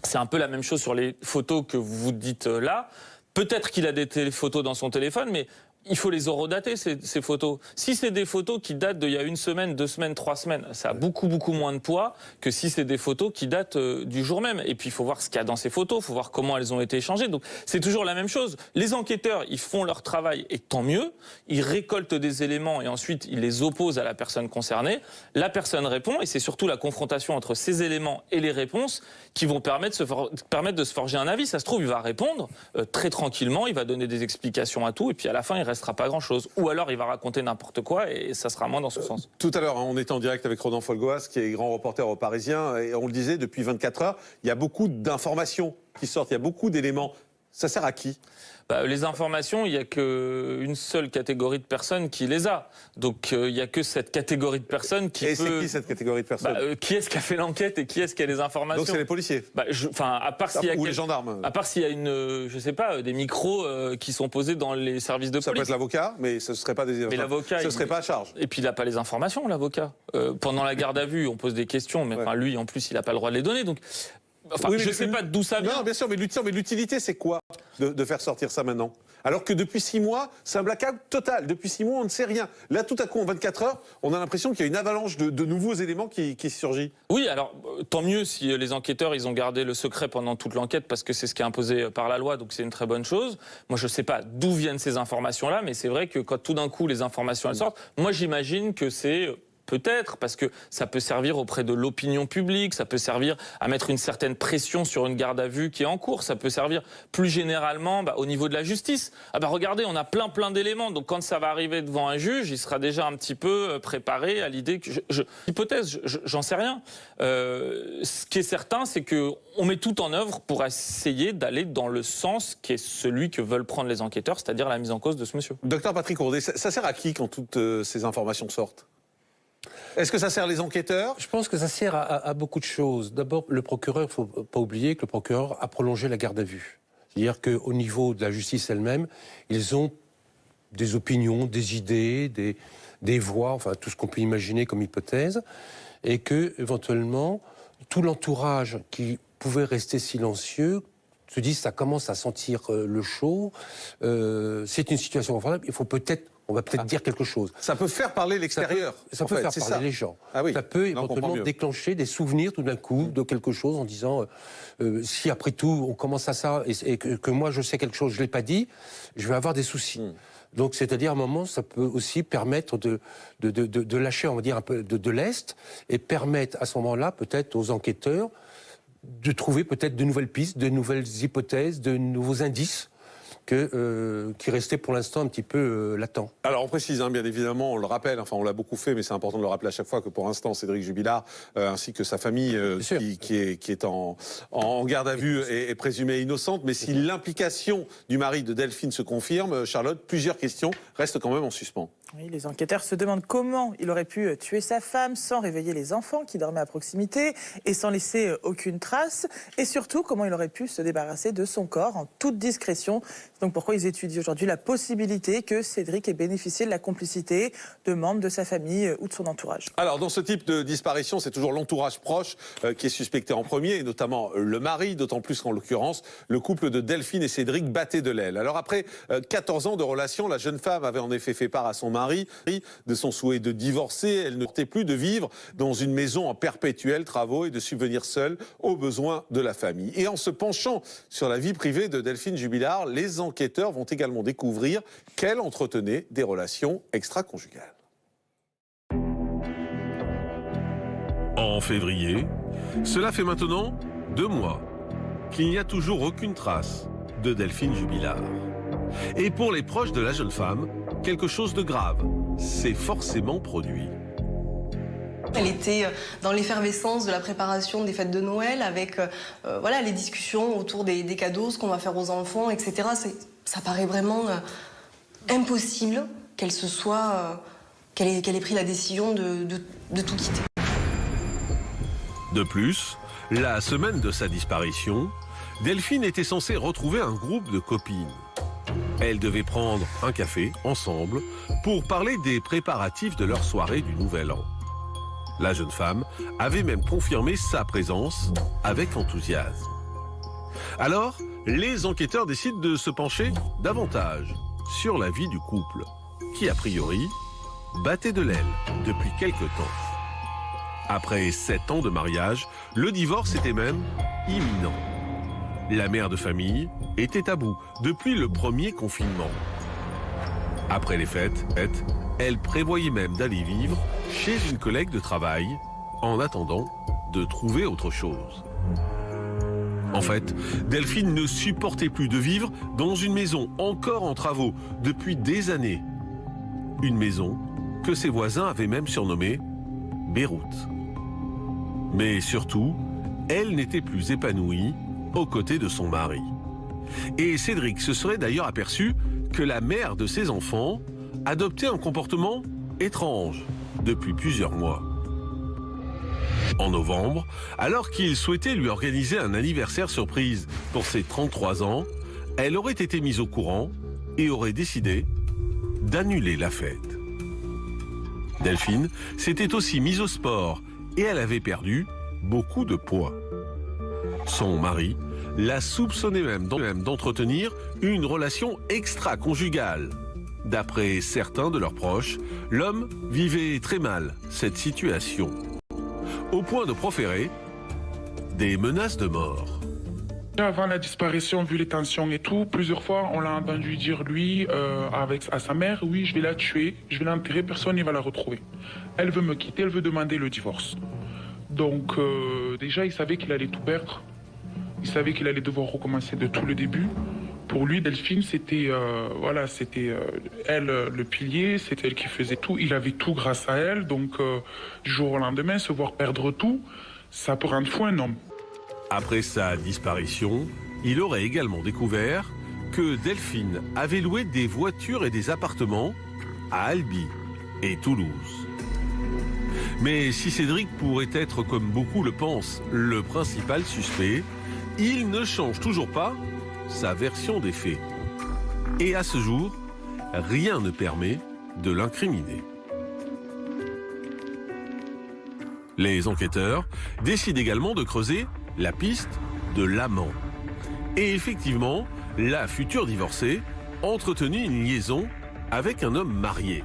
C'est un peu la même chose sur les photos que vous dites là. Peut-être qu'il a des photos dans son téléphone, mais il faut les horodater, ces photos. Si c'est des photos qui datent d'il y a 1 semaine, 2 semaines, 3 semaines, ça a beaucoup moins de poids que si c'est des photos qui datent du jour même. Et puis, il faut voir ce qu'il y a dans ces photos, il faut voir comment elles ont été échangées. Donc, c'est toujours la même chose. Les enquêteurs, ils font leur travail, et tant mieux. Ils récoltent des éléments et ensuite, ils les opposent à la personne concernée. La personne répond, et c'est surtout la confrontation entre ces éléments et les réponses qui vont permettre de se forger un avis. Ça se trouve, il va répondre très tranquillement, il va donner des explications à tout, et puis à la fin, il restera pas grand-chose. Ou alors, il va raconter n'importe quoi, et ça sera moins dans ce sens. Tout à l'heure, on était en direct avec Ronan Folgoas, qui est grand reporter au Parisien, et on le disait, depuis 24 heures, il y a beaucoup d'informations qui sortent, il y a beaucoup d'éléments. Ça sert à qui ? Les informations, il n'y a qu'une seule catégorie de personnes qui les a. Donc, il n'y a que cette catégorie de personnes qui peut... Et c'est qui cette catégorie de personnes ? Qui est-ce qui a fait l'enquête et qui est-ce qui a les informations ? Donc, c'est les policiers ? À part s'il y a ou les gendarmes ? À part s'il y a je sais pas, des micros qui sont posés dans les services de police. Ça peut être l'avocat, mais ce ne serait pas des... Mais l'avocat... Ce serait pas à charge. Et puis, il n'a pas les informations, l'avocat. Pendant la garde à vue, on pose des questions, mais lui, en plus, il n'a pas le droit de les donner. Donc... je ne sais pas d'où ça vient. Non, bien sûr, mais l'utilité, c'est quoi de faire sortir ça maintenant ? Alors que depuis 6 mois, c'est un blackout total. Depuis 6 mois, on ne sait rien. Là, tout à coup, en 24 heures, on a l'impression qu'il y a une avalanche de nouveaux éléments qui surgit. Oui, alors, tant mieux si les enquêteurs, ils ont gardé le secret pendant toute l'enquête, parce que c'est ce qui est imposé par la loi, donc c'est une très bonne chose. Moi, je ne sais pas d'où viennent ces informations-là, mais c'est vrai que quand tout d'un coup, les informations, elles sortent, moi, j'imagine que c'est... Peut-être, parce que ça peut servir auprès de l'opinion publique, ça peut servir à mettre une certaine pression sur une garde à vue qui est en cours, ça peut servir plus généralement au niveau de la justice. Regardez, on a plein d'éléments, donc quand ça va arriver devant un juge, il sera déjà un petit peu préparé à l'idée que... Hypothèse, j'en sais rien. Ce qui est certain, c'est qu'on met tout en œuvre pour essayer d'aller dans le sens qui est celui que veulent prendre les enquêteurs, c'est-à-dire la mise en cause de ce monsieur. Docteur Patrick Ourdet, ça sert à qui quand toutes ces informations sortent ? Est-ce que ça sert les enquêteurs ? Je pense que ça sert à beaucoup de choses. D'abord, le procureur, il ne faut pas oublier que le procureur a prolongé la garde à vue. C'est-à-dire qu'au niveau de la justice elle-même, ils ont des opinions, des idées, des voix, enfin tout ce qu'on peut imaginer comme hypothèse, et que éventuellement tout l'entourage qui pouvait rester silencieux se dit ça commence à sentir le chaud, c'est une situation confortable, il faut on va peut-être dire quelque chose. Ça peut faire parler l'extérieur. Ça peut faire parler les gens. Ça peut éventuellement déclencher des souvenirs tout d'un coup de quelque chose en disant si après tout on commence à ça et que moi je sais quelque chose, je ne l'ai pas dit, je vais avoir des soucis. Donc c'est-à-dire à un moment ça peut aussi permettre de lâcher, on va dire, un peu de lest et permettre à ce moment-là peut-être aux enquêteurs de trouver peut-être de nouvelles pistes, de nouvelles hypothèses, de nouveaux indices qui restait pour l'instant un petit peu latent. Alors on précise, bien évidemment, on le rappelle, on l'a beaucoup fait, mais c'est important de le rappeler à chaque fois que pour l'instant, Cédric Jubilard, ainsi que sa famille qui est en garde à vue est présumée innocente. Mais si l'implication du mari de Delphine se confirme, Charlotte, plusieurs questions restent quand même en suspens. Oui, les enquêteurs se demandent comment il aurait pu tuer sa femme sans réveiller les enfants qui dormaient à proximité et sans laisser aucune trace. Et surtout, comment il aurait pu se débarrasser de son corps en toute discrétion. C'est donc pourquoi ils étudient aujourd'hui la possibilité que Cédric ait bénéficié de la complicité de membres de sa famille ou de son entourage. Alors, dans ce type de disparition, c'est toujours l'entourage proche qui est suspecté en premier, et notamment le mari, d'autant plus qu'en l'occurrence, le couple de Delphine et Cédric battait de l'aile. Alors après 14 ans de relation, la jeune femme avait en effet fait part à son mari de son souhait de divorcer. Elle ne tentait plus de vivre dans une maison en perpétuels travaux et de subvenir seule aux besoins de la famille. Et en se penchant sur la vie privée de Delphine Jubilard, les enquêteurs vont également découvrir qu'elle entretenait des relations extra-conjugales. En février, cela fait maintenant 2 mois qu'il n'y a toujours aucune trace de Delphine Jubilard. Et pour les proches de la jeune femme, quelque chose de grave s'est forcément produit. Elle était dans l'effervescence de la préparation des fêtes de Noël avec les discussions autour des cadeaux, ce qu'on va faire aux enfants, etc. Ça paraît vraiment impossible qu'elle ait pris la décision de tout quitter. De plus, la semaine de sa disparition, Delphine était censée retrouver un groupe de copines. Elles devaient prendre un café ensemble pour parler des préparatifs de leur soirée du Nouvel An. La jeune femme avait même confirmé sa présence avec enthousiasme. Alors, les enquêteurs décident de se pencher davantage sur la vie du couple, qui a priori battait de l'aile depuis quelque temps. Après 7 ans de mariage, le divorce était même imminent. La mère de famille était à bout depuis le premier confinement. Après les fêtes, elle prévoyait même d'aller vivre chez une collègue de travail en attendant de trouver autre chose. En fait, Delphine ne supportait plus de vivre dans une maison encore en travaux depuis des années. Une maison que ses voisins avaient même surnommée Beyrouth. Mais surtout, elle n'était plus épanouie aux côtés de son mari. Et Cédric se serait d'ailleurs aperçu que la mère de ses enfants adoptait un comportement étrange depuis plusieurs mois. En novembre, alors qu'il souhaitait lui organiser un anniversaire surprise pour ses 33 ans, elle aurait été mise au courant et aurait décidé d'annuler la fête. Delphine s'était aussi mise au sport et elle avait perdu beaucoup de poids. Son mari la soupçonnait même d'entretenir une relation extra-conjugale. D'après certains de leurs proches, l'homme vivait très mal cette situation, au point de proférer des menaces de mort. Avant la disparition, vu les tensions et tout, plusieurs fois on l'a entendu dire lui à sa mère, oui je vais la tuer, je vais l'enterrer, personne ne va la retrouver. Elle veut me quitter, elle veut demander le divorce. Donc déjà il savait qu'il allait tout perdre, il savait qu'il allait devoir recommencer de tout le début. Pour lui, Delphine, c'était elle le pilier, c'était elle qui faisait tout, il avait tout grâce à elle, donc du jour au lendemain, se voir perdre tout, ça peut rendre fou un homme. Après sa disparition, il aurait également découvert que Delphine avait loué des voitures et des appartements à Albi et Toulouse. Mais si Cédric pourrait être, comme beaucoup le pensent, le principal suspect, il ne change toujours pas sa version des faits. Et à ce jour, rien ne permet de l'incriminer. Les enquêteurs décident également de creuser la piste de l'amant. Et effectivement, la future divorcée entretenait une liaison avec un homme marié.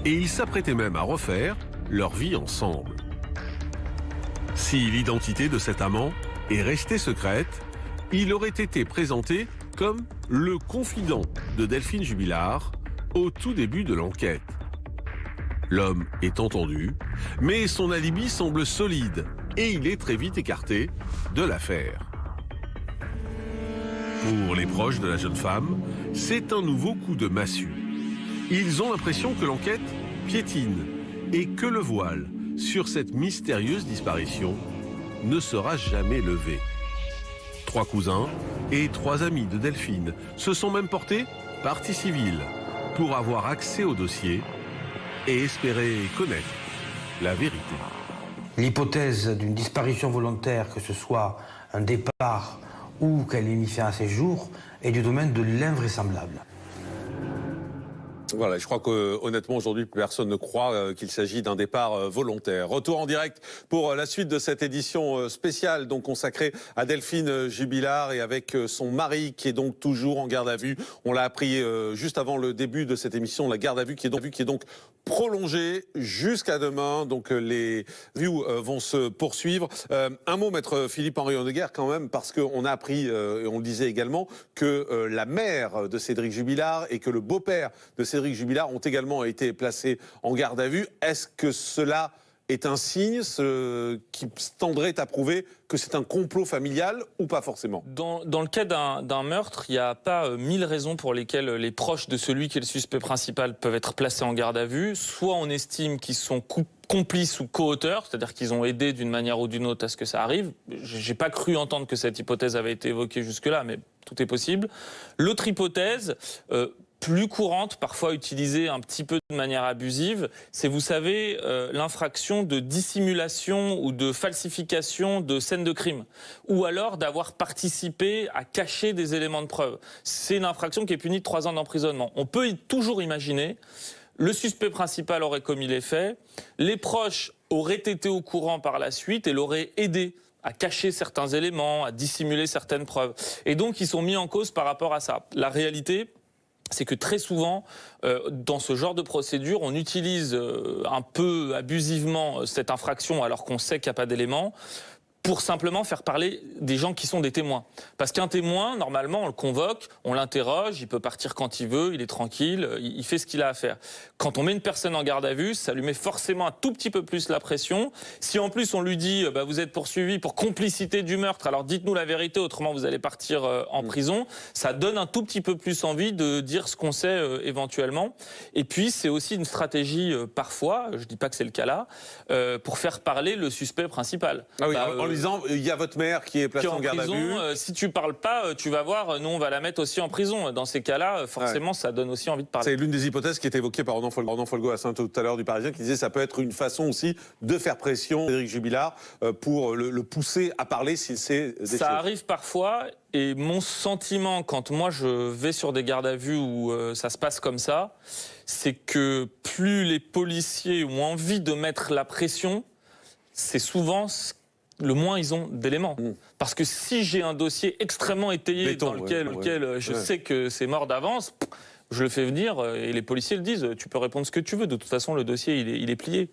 Et ils s'apprêtaient même à refaire leur vie ensemble. Si l'identité de cet amant est restée secrète, il aurait été présenté comme le confident de Delphine Jubilard au tout début de l'enquête. L'homme est entendu, mais son alibi semble solide et il est très vite écarté de l'affaire. Pour les proches de la jeune femme, c'est un nouveau coup de massue. Ils ont l'impression que l'enquête piétine et que le voile sur cette mystérieuse disparition ne sera jamais levé. 3 cousins et 3 amis de Delphine se sont même portés partie civile pour avoir accès au dossier et espérer connaître la vérité. L'hypothèse d'une disparition volontaire, que ce soit un départ ou qu'elle ait mis fin à ses jours, est du domaine de l'invraisemblable. Voilà, je crois que honnêtement aujourd'hui personne ne croit qu'il s'agit d'un départ volontaire. Retour en direct pour la suite de cette édition spéciale donc consacrée à Delphine Jubilard et avec son mari qui est donc toujours en garde à vue. On l'a appris juste avant le début de cette émission, la garde à vue qui est donc prolongée jusqu'à demain. Donc les views vont se poursuivre. Un mot, maître Philippe-Henri Honegger quand même, parce qu'on a appris, et on le disait également, que la mère de Cédric Jubilard et que le beau-père de Cédric Jubilard ont également été placés en garde à vue. Est-ce que cela est un signe qui tendrait à prouver que c'est un complot familial ou pas forcément? Dans le cas d'un meurtre, il n'y a pas 1000 raisons pour lesquelles les proches de celui qui est le suspect principal peuvent être placés en garde à vue. Soit on estime qu'ils sont complices ou co-auteurs, c'est-à-dire qu'ils ont aidé d'une manière ou d'une autre à ce que ça arrive. J'ai pas cru entendre que cette hypothèse avait été évoquée jusque-là, mais tout est possible. L'autre hypothèse, plus courante, parfois utilisée un petit peu de manière abusive, c'est, vous savez, l'infraction de dissimulation ou de falsification de scène de crime, ou alors d'avoir participé à cacher des éléments de preuve. C'est une infraction qui est punie de 3 ans d'emprisonnement. On peut toujours imaginer, le suspect principal aurait commis les faits, les proches auraient été au courant par la suite et l'auraient aidé à cacher certains éléments, à dissimuler certaines preuves. Et donc, ils sont mis en cause par rapport à ça. La réalité, c'est que très souvent, dans ce genre de procédure, on utilise un peu abusivement cette infraction alors qu'on sait qu'il n'y a pas d'éléments, pour simplement faire parler des gens qui sont des témoins. Parce qu'un témoin, normalement, on le convoque, on l'interroge, il peut partir quand il veut, il est tranquille, il fait ce qu'il a à faire. Quand on met une personne en garde à vue, ça lui met forcément un tout petit peu plus la pression. Si en plus on lui dit bah, vous êtes poursuivi pour complicité du meurtre, alors dites-nous la vérité, autrement vous allez partir en prison, ça donne un tout petit peu plus envie de dire ce qu'on sait éventuellement. Et puis c'est aussi une stratégie parfois, je dis pas que c'est le cas là, pour faire parler le suspect principal. Ah oui, en lui disant il y a votre mère qui est placée en garde à vue. Si tu parles pas, tu vas voir, nous on va la mettre aussi en prison. Dans ces cas-là, forcément, ça donne aussi envie de parler. C'est l'une des hypothèses qui est évoquée par Ronan Folgo à tout à l'heure du Parisien, qui disait que ça peut être une façon aussi de faire pression Cédric Jubilard pour le pousser à parler s'il sait des choses. Ça arrive parfois, et mon sentiment quand moi je vais sur des gardes à vue où ça se passe comme ça, c'est que plus les policiers ont envie de mettre la pression, c'est souvent le moins ils ont d'éléments. Parce que si j'ai un dossier extrêmement étayé dans lequel je sais que c'est mort d'avance, je le fais venir et les policiers le disent, tu peux répondre ce que tu veux, de toute façon le dossier il est plié.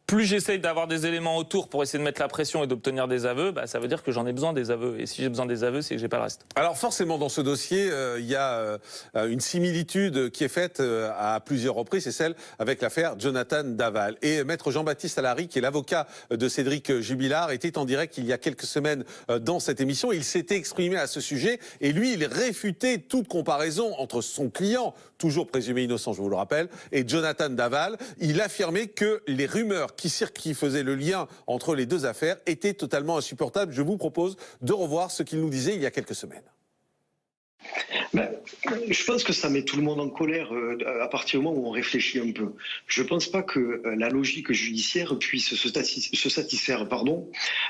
Plus j'essaye d'avoir des éléments autour pour essayer de mettre la pression et d'obtenir des aveux, bah, ça veut dire que j'en ai besoin des aveux. Et si j'ai besoin des aveux, c'est que j'ai pas le reste. Alors forcément, dans ce dossier, il y a une similitude qui est faite à plusieurs reprises, c'est celle avec l'affaire Jonathan Daval. Et maître Jean-Baptiste Allary, qui est l'avocat de Cédric Jubilard, était en direct il y a quelques semaines dans cette émission. Il s'était exprimé à ce sujet et lui, il réfutait toute comparaison entre son client, toujours présumé innocent, je vous le rappelle, et Jonathan Daval. Il affirmait que les rumeurs qui faisait le lien entre les deux affaires était totalement insupportable. Je vous propose de revoir ce qu'il nous disait il y a quelques semaines. Je pense que ça met tout le monde en colère à partir du moment où on réfléchit un peu. Je ne pense pas que la logique judiciaire puisse se satisfaire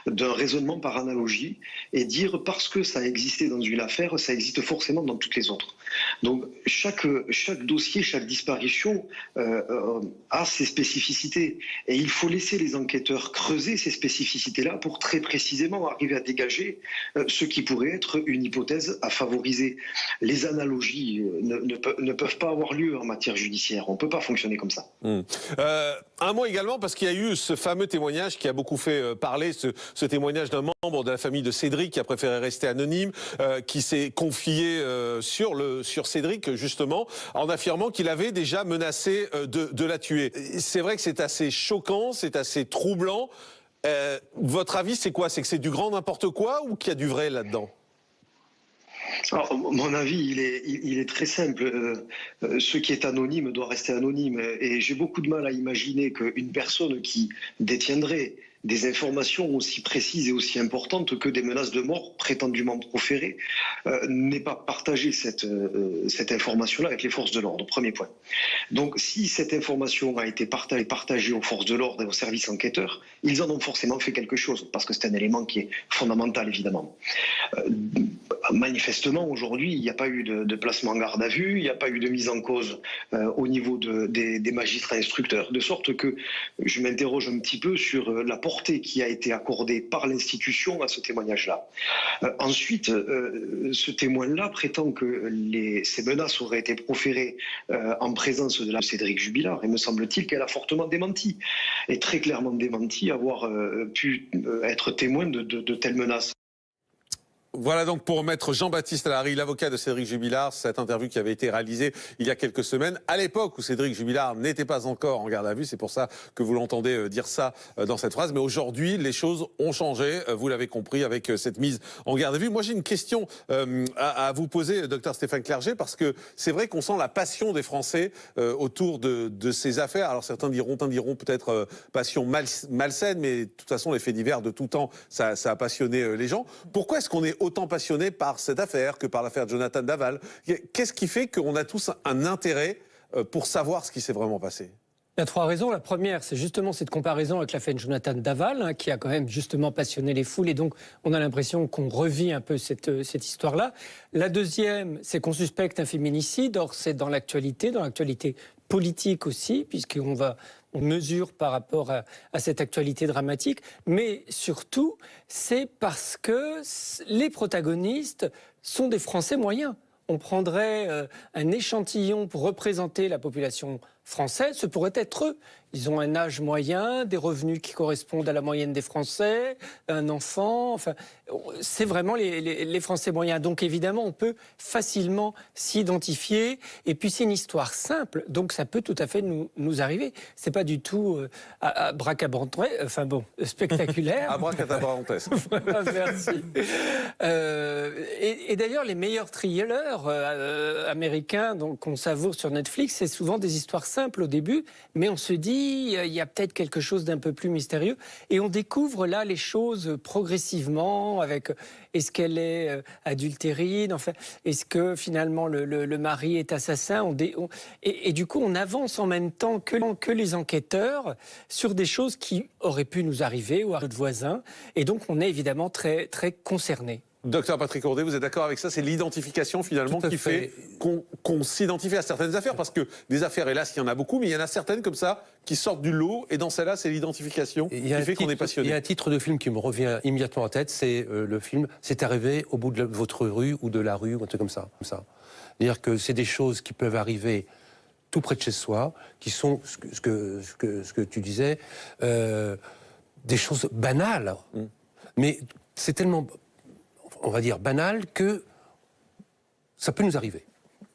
d'un raisonnement par analogie et dire parce que ça a existé dans une affaire, ça existe forcément dans toutes les autres. Donc chaque dossier, chaque disparition a ses spécificités et il faut laisser les enquêteurs creuser ces spécificités-là pour très précisément arriver à dégager ce qui pourrait être une hypothèse à favoriser. Les analogies ne peuvent pas avoir lieu en matière judiciaire. On ne peut pas fonctionner comme ça. Un mot également, parce qu'il y a eu ce fameux témoignage qui a beaucoup fait parler, ce témoignage d'un membre de la famille de Cédric qui a préféré rester anonyme, qui s'est confié sur Cédric, justement, en affirmant qu'il avait déjà menacé de la tuer. C'est vrai que c'est assez choquant, c'est assez troublant. Votre avis, c'est quoi? C'est que c'est du grand n'importe quoi ou qu'il y a du vrai là-dedans? Alors, mon avis, il est très simple. Ce qui est anonyme doit rester anonyme. Et j'ai beaucoup de mal à imaginer qu'une personne qui détiendrait des informations aussi précises et aussi importantes que des menaces de mort prétendument proférées n'ait pas partagé cette information-là avec les forces de l'ordre, premier point. Donc si cette information a été partagée aux forces de l'ordre et aux services enquêteurs, ils en ont forcément fait quelque chose, parce que c'est un élément qui est fondamental, évidemment. Manifestement, aujourd'hui, il n'y a pas eu de placement en garde à vue, il n'y a pas eu de mise en cause au niveau des magistrats instructeurs, de sorte que je m'interroge un petit peu sur la portée qui a été accordée par l'institution à ce témoignage-là. Ensuite, ce témoin-là prétend que ces menaces auraient été proférées en présence de Cédric Jubilard, et me semble-t-il qu'elle a fortement démenti, et très clairement démenti avoir pu être témoin de telles menaces. Voilà donc pour maître Jean-Baptiste Allary, l'avocat de Cédric Jubilard, cette interview qui avait été réalisée il y a quelques semaines, à l'époque où Cédric Jubilard n'était pas encore en garde à vue. C'est pour ça que vous l'entendez dire ça dans cette phrase. Mais aujourd'hui, les choses ont changé, vous l'avez compris, avec cette mise en garde à vue. Moi, j'ai une question à vous poser, docteur Stéphane Clerget, parce que c'est vrai qu'on sent la passion des Français autour de ces affaires. Alors certains diront peut-être passion malsaine, mais de toute façon, les faits divers de tout temps, ça a passionné les gens. Pourquoi est-ce qu'on est autant passionné par cette affaire que par l'affaire Jonathan Daval? Qu'est-ce qui fait qu'on a tous un intérêt pour savoir ce qui s'est vraiment passé? Il y a trois raisons. La première, c'est justement cette comparaison avec l'affaire Jonathan Daval, qui a quand même justement passionné les foules, et donc on a l'impression qu'on revit un peu cette histoire-là. La deuxième, c'est qu'on suspecte un féminicide. Or, c'est dans l'actualité politique aussi, puisqu'on mesure par rapport à cette actualité dramatique, mais surtout, c'est parce que les protagonistes sont des Français moyens. on prendrait un échantillon pour représenter la population française, ce pourrait être eux. Ils ont un âge moyen, des revenus qui correspondent à la moyenne des Français, un enfant, enfin, c'est vraiment les Français moyens. Donc évidemment, on peut facilement s'identifier. Et puis c'est une histoire simple, donc ça peut tout à fait nous arriver. C'est pas du tout enfin bon, spectaculaire. Abracadabrantesque. Voilà, merci. Et d'ailleurs, les meilleurs thrillers américains qu'on savoure sur Netflix, c'est souvent des histoires simples au début, mais on se dit il y a peut-être quelque chose d'un peu plus mystérieux. Et on découvre là les choses progressivement avec est-ce qu'elle est adultérine, enfin, est-ce que finalement le mari est assassin. Et du coup, on avance en même temps que les enquêteurs sur des choses qui auraient pu nous arriver ou à notre voisin. Et donc, on est évidemment très, très concernés. Docteur Patrick Ourdet, vous êtes d'accord avec ça? C'est l'identification finalement qui fait qu'on s'identifie à certaines affaires, parce que des affaires, hélas, il y en a beaucoup, mais il y en a certaines comme ça qui sortent du lot, et dans celle-là, c'est l'identification qui fait qu'on est passionné. Il y a un titre de film qui me revient immédiatement en tête, c'est le film « C'est arrivé au bout de votre rue ou de la rue », ou un truc comme ça. C'est-à-dire que c'est des choses qui peuvent arriver tout près de chez soi, qui sont, ce que tu disais, des choses banales. Mais c'est tellement, on va dire, banal que ça peut nous arriver.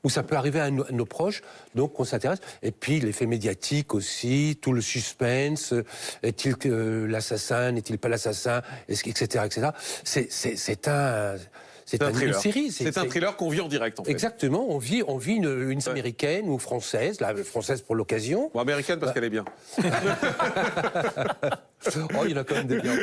Ou ça peut arriver à nos proches, donc on s'intéresse. Et puis l'effet médiatique aussi, tout le suspense, est-il l'assassin, n'est-il pas l'assassin, etc., etc. C'est un thriller. Une série. C'est un thriller qu'on vit en direct, en fait. Exactement, on vit une américaine ou française, la française pour l'occasion. Bon, américaine parce qu'elle est bien. Oh, il y en a quand même des biens.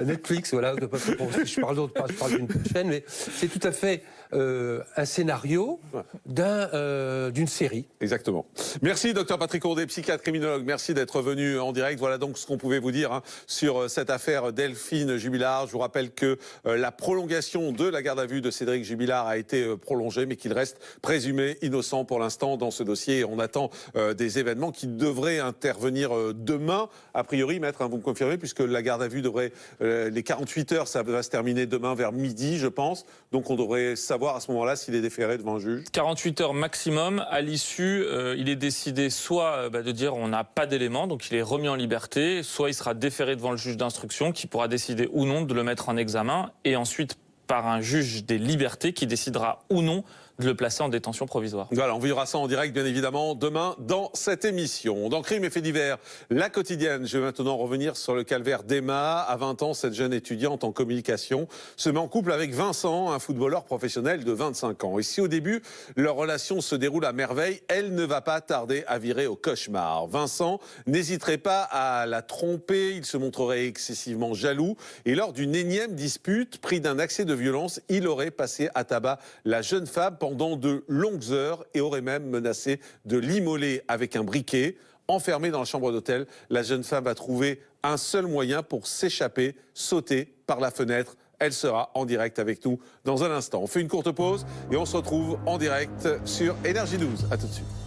Netflix, voilà. Je parle d'une chaîne, mais c'est tout à fait un scénario d'une série. Exactement. Merci, docteur Patrick Ourdet, psychiatre criminologue. Merci d'être venu en direct. Voilà donc ce qu'on pouvait vous dire sur cette affaire Delphine Jubilard. Je vous rappelle que la prolongation de la garde à vue de Cédric Jubilard a été prolongée, mais qu'il reste présumé innocent pour l'instant dans ce dossier. On attend des événements qui devraient intervenir demain. A priori, maître, vous me confirmez, puisque la garde à vue devrait, les 48 heures, ça va se terminer demain vers midi, je pense. Donc on devrait savoir à ce moment-là s'il est déféré devant un juge. 48 heures maximum. À l'issue, il est décidé soit de dire on n'a pas d'éléments, donc il est remis en liberté, soit il sera déféré devant le juge d'instruction qui pourra décider ou non de le mettre en examen, et ensuite par un juge des libertés qui décidera ou non de le placer en détention provisoire. Voilà, on verra ça en direct, bien évidemment, demain dans cette émission. Dans Crime et Faits divers, la quotidienne, je vais maintenant revenir sur le calvaire d'Emma. À 20 ans, cette jeune étudiante en communication se met en couple avec Vincent, un footballeur professionnel de 25 ans. Et si au début, leur relation se déroule à merveille, elle ne va pas tarder à virer au cauchemar. Vincent n'hésiterait pas à la tromper, il se montrerait excessivement jaloux. Et lors d'une énième dispute, pris d'un accès de violence, il aurait passé à tabac la jeune femme pendant de longues heures et aurait même menacé de l'immoler avec un briquet. Enfermée dans la chambre d'hôtel, la jeune femme va trouver un seul moyen pour s'échapper, sauter par la fenêtre. Elle sera en direct avec nous dans un instant. On fait une courte pause et on se retrouve en direct sur Énergie 12. À tout de suite.